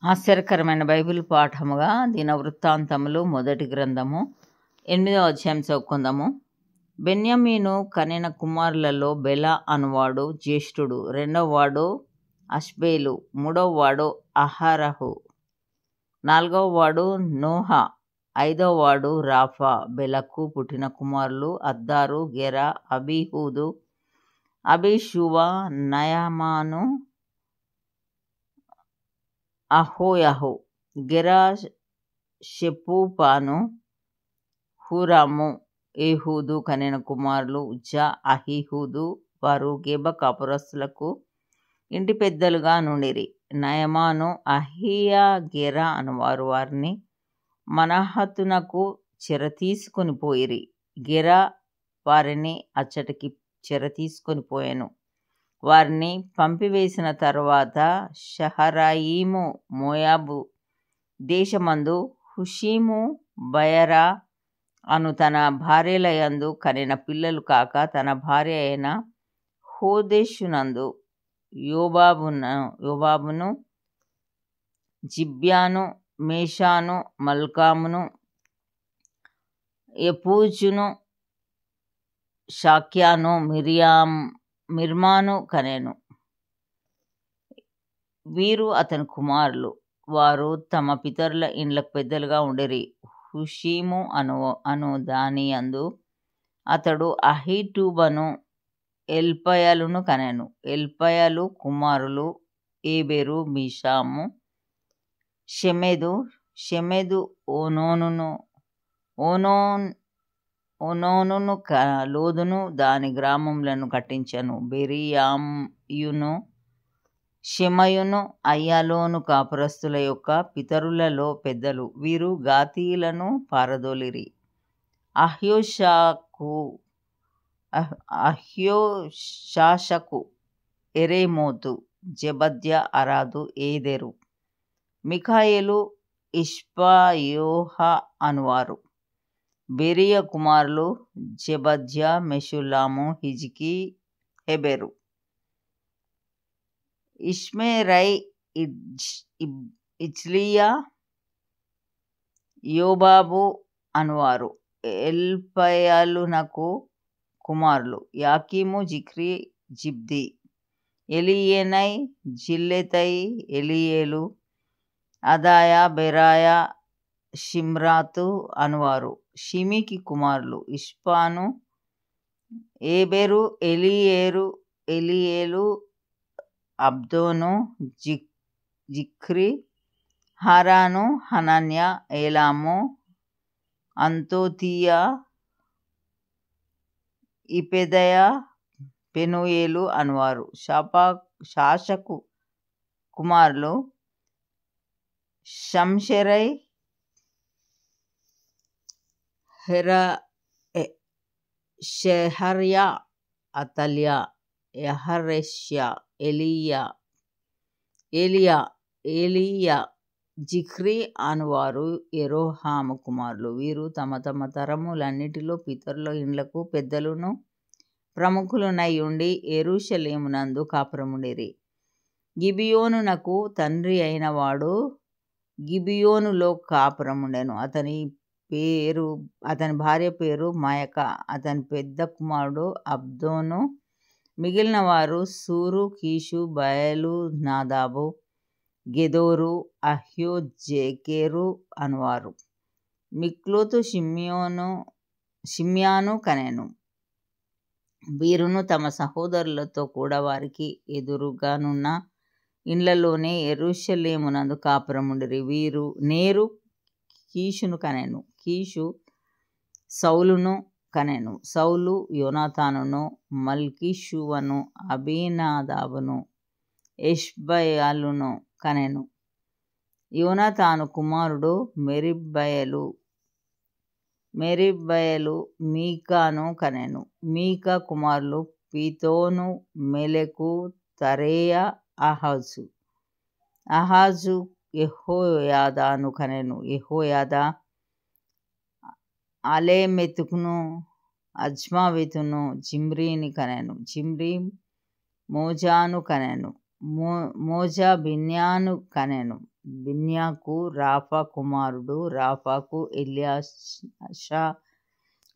ఆశ్చర్యకరమైన బైబిల్ పాఠముగా దినవృత్తాంతములు మొదటి గ్రంథము 8వ అధ్యాయం చదువుకుందాము. బెన్యామీను కనిన కుమారులలో బెల అనువాడు జ్యేష్ఠుడు, రెండవ వాడు అష్బేలు, మూడవ వాడు అహరహు, నాలుగవ వాడు నోహ, ఐదవ వాడు రాఫా. బెలకు పుట్టిన కుమారులు అద్దారు, గెరా, అబీహూదు, అబీషూవ, నయమాను, అహోయహు. గెరా షెపూపాను, హూరాము. ఏహూదు కనిన కుమారులు ఉజ్జా, అహీహూదు. వారు గెబ కాపురస్తులకు ఇంటి పెద్దలుగా నుండిరి. నయమాను, అహీయా, గెరా అనువారు వారిని మనహతునకు చెర తీసుకొని పోయిరి. గెరా వారిని అచ్చటికి చెర తీసుకొని పోయెను. వారిని పంపివేసిన తరువాత షహరాయిము మోయాబు దేశమందు హుషీము, బయరా అను తన భార్యలయందు కనిన పిల్లలు కాక తన భార్య అయిన హోదేషునందు యోబాబును, జిబ్యాను, మేషాను, మల్కామును, యపూజును, షాక్యాను, మిర్మాను కనెను. వీరు అతని కుమారులు. వారు తమ పితరుల ఇండ్లకు పెద్దలుగా ఉండిరి. హుషీము అను దాని యందు అతడు అహీటూబను, ఎల్పయలును కనెను. ఎల్పయలు కుమారులు ఏబెరు, మీషాము, షెమెదు. షెమెదు ఓనోనును లోదును దాని గ్రామములను కట్టించెను. బెరీయాయును, షెమయును, అయ్యాలోను కాపురస్తుల యొక్క పితరులలో పెద్దలు. వీరు గాతీయులను పారదోలిరి. అహ్యోషాషకు, ఎరేమోతు, జెబద్య, అరాదు, ఏదెరు, మిఖాయేలు, ఇష్పయోహ అనువారు. బెరీయ కుమారులు జెబద్య, మెషుల్లాము, హిజ్కీ, హెబెరు. ఇష్మెరై, ఇజ్లియా, యోబాబు అనువారు. ఎల్పయలునకు కుమారులు యాకీము, జిక్రీ, జిబ్ది, ఎలియేనై, జిల్లెతై, ఎలియేలు, అదాయ, బెరాయ, షిమ్రాతు అనువారు. షిమీకి కుమారులు ఇష్పాను, ఏబెరు, ఎలియేలు, అబ్దోను, జిక్రీ, హారాను, హనన్య, ఏలాము, అంతోతీయ, ఇపెదయ, పెనూయేలు అనువారు. షాషకు కుమారులు షంషెరై, షెహర్యా, అతల్యా, యహరెష్యా, ఏలియా, జిక్రీ అనువారు. యెరోహాము కుమారులు. వీరు తమ తమ తరములన్నిటిలో పితరుల ఇండ్లకు పెద్దలును ప్రముఖులునై ఉండి యెరూషలేమునందు కాపురముండిరి. గిబియోనునకు తండ్రి అయిన వాడు గిబియోనులో కాపురముండెను. అతని భార్య పేరు మయక. అతని పెద్ద కుమారుడు అబ్దోను. మిగిలిన వారు సూరు, కీషు, బయలు, నాదాబు, గెదోరు, అహ్యోజెకెరు అనువారు. మిక్లోతు షిమ్యాను కనెను. వీరును తమ సహోదరులతో కూడా వారికి ఎదురుగానున్న ఇండ్లలోనే యెరూషలేమునందు కాపురముండిరి. వీరు నేరు కీషును కనెను. కీషు సౌలును కనెను. సౌలు యోనాతానును, మల్కీషూవను, అబీనాదాబును, ఎష్బయలును కనెను. యోనాతాను కుమారుడు మెరిబ్బయలు మీకాను కనెను. మీకా కుమారులు పీతోను, మెలెకు, తరేయ, అహాజు యెహోయాదాను కనెను. యెహోయాదా అలెమెతును, అజ్మావెతును, జిమ్రీని కనెను. జిమ్రీ మోజాను కనెను. మోజా బిన్యాను కనెను. బిన్యాకు రాఫా కుమారుడు, రాఫాకు ఎలాషా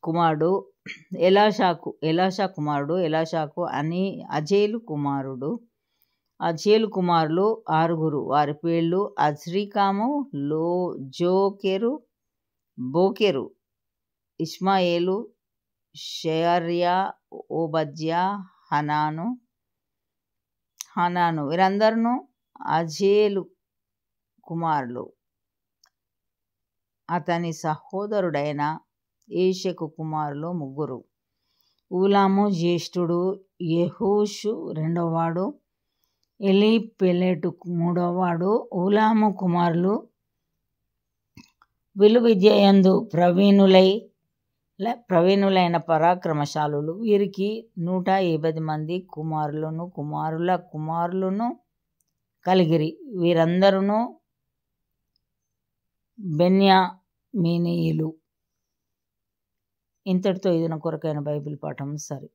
కుమారుడు, ఎలాషా కుమారుడు, ఎలాషాకు అజేలు కుమారుడు. అజేలు కుమారులు 6. వారి పేర్లు అజ్రికాము, జోకెరు, బోకెరు, ఇష్మాయేలు, షెయర్యా, ఓబద్యా, హనాను. వీరందరూ అజేలు కుమారులు. అతని సహోదరుడైన ఏషెకు కుమారులు 3. ఊలాము జ్యేష్ఠుడు, యెహూషు 2వాడు, ఎలీపెలెటు 3వాడు. ఊలాము కుమారులు విలువిద్యయందు ప్రవీణులైన పరాక్రమశాలులు. వీరికి 180 మంది కుమారుల కుమారులను కలిగిరి. వీరందరూ బెన్యామీనీయులు. ఇంతటితో ఇది నా కొరకైన బైబిల్ పాఠం సరి.